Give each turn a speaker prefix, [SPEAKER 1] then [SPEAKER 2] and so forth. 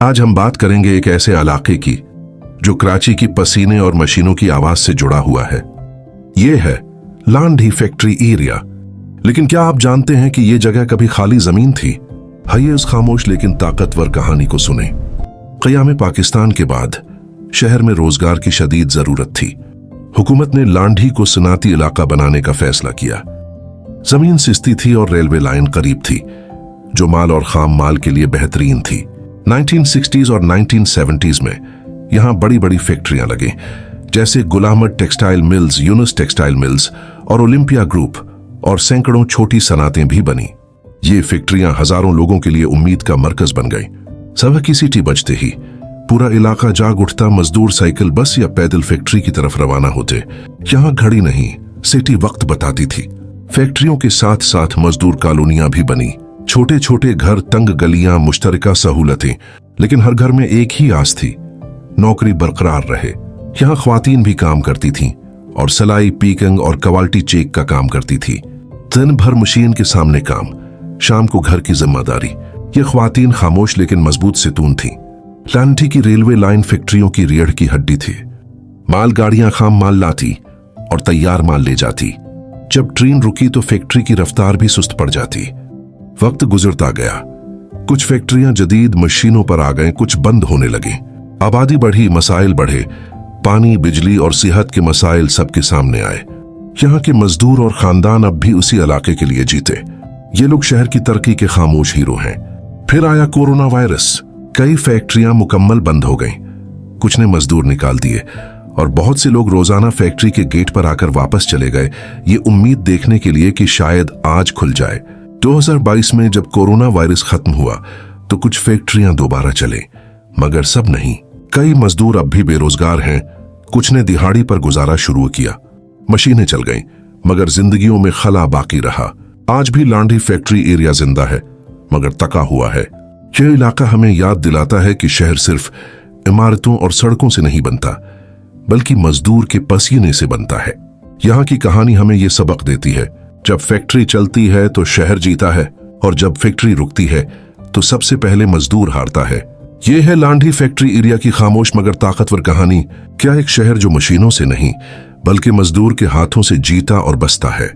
[SPEAKER 1] आज हम बात करेंगे एक ऐसे इलाके की जो कराची की पसीने और मशीनों की आवाज से जुड़ा हुआ है। यह है लांडी फैक्ट्री एरिया। लेकिन क्या आप जानते हैं कि यह जगह कभी खाली जमीन थी? आइए उस खामोश लेकिन ताकतवर कहानी को सुने। क़याम पाकिस्तान के बाद शहर में रोजगार की शदीद जरूरत थी। हुकूमत ने लांडी को सनाती इलाका बनाने का फैसला किया। जमीन सस्ती थी और रेलवे लाइन करीब थी, जो माल और खाम माल के लिए बेहतरीन थी। 1960s और 1970s में यहां बड़ी बड़ी फैक्ट्रियां लगी, जैसे गुलामत textile mills, Yunus textile mills और ओलंपिया ग्रुप, और सैकड़ों छोटी सनातें भी बनी। ये फैक्ट्रियां हजारों लोगों के लिए उम्मीद का मरकज बन गई। सुबह की सीटी बजते ही पूरा इलाका जाग उठता। मजदूर साइकिल, बस या पैदल फैक्ट्री की तरफ रवाना होते। यहां घड़ी नहीं, सिटी वक्त बताती थी। फैक्ट्रियों के साथ साथ मजदूर कॉलोनियां भी बनी, छोटे छोटे घर, तंग गलियां, मुश्तरका सहूलतें। लेकिन हर घर में एक ही आस थी, नौकरी बरकरार रहे। यहां ख्वातीन भी काम करती थीं और सलाई, पीकिंग और क्वालिटी चेक का काम करती थी। दिन भर मशीन के सामने काम, शाम को घर की जिम्मेदारी। ये ख्वातीन खामोश लेकिन मजबूत सितून थीं। लांडी की रेलवे लाइन फैक्ट्रियों की रीढ़ की हड्डी थी। मालगाड़ियां खाम माल लाती और तैयार माल ले जाती। जब ट्रेन रुकी तो फैक्ट्री की रफ्तार भी सुस्त पड़ जाती। वक्त गुजरता गया, कुछ फैक्ट्रियां जदीद मशीनों पर आ गए, कुछ बंद होने लगी। आबादी बढ़ी, मसाइल बढ़े, पानी, बिजली और सेहत के मसाइल सबके सामने आए। यहाँ के मजदूर और खानदान अब भी उसी इलाके के लिए जीते। ये लोग शहर की तरक्की के खामोश हीरो हैं। फिर आया कोरोना वायरस। कई फैक्ट्रियां मुकम्मल बंद हो गईं, कुछ ने मजदूर निकाल दिए और बहुत से लोग रोजाना फैक्ट्री के गेट पर आकर वापस चले गए, ये उम्मीद देखने के लिए कि शायद आज खुल जाए। 2022 में जब कोरोना वायरस खत्म हुआ तो कुछ फैक्ट्रियां दोबारा चले, मगर सब नहीं। कई मजदूर अब भी बेरोजगार हैं, कुछ ने दिहाड़ी पर गुजारा शुरू किया। मशीनें चल गईं, मगर जिंदगियों में खला बाकी रहा। आज भी लांडी फैक्ट्री एरिया जिंदा है, मगर तका हुआ है। यह इलाका हमें याद दिलाता है कि शहर सिर्फ इमारतों और सड़कों से नहीं बनता, बल्कि मजदूर के पसीने से बनता है। यहाँ की कहानी हमें यह सबक देती है, जब फैक्ट्री चलती है तो शहर जीता है, और जब फैक्ट्री रुकती है तो सबसे पहले मजदूर हारता है। यह है लांडी फैक्ट्री एरिया की खामोश मगर ताकतवर कहानी। क्या एक शहर जो मशीनों से नहीं बल्कि मजदूर के हाथों से जीता और बसता है।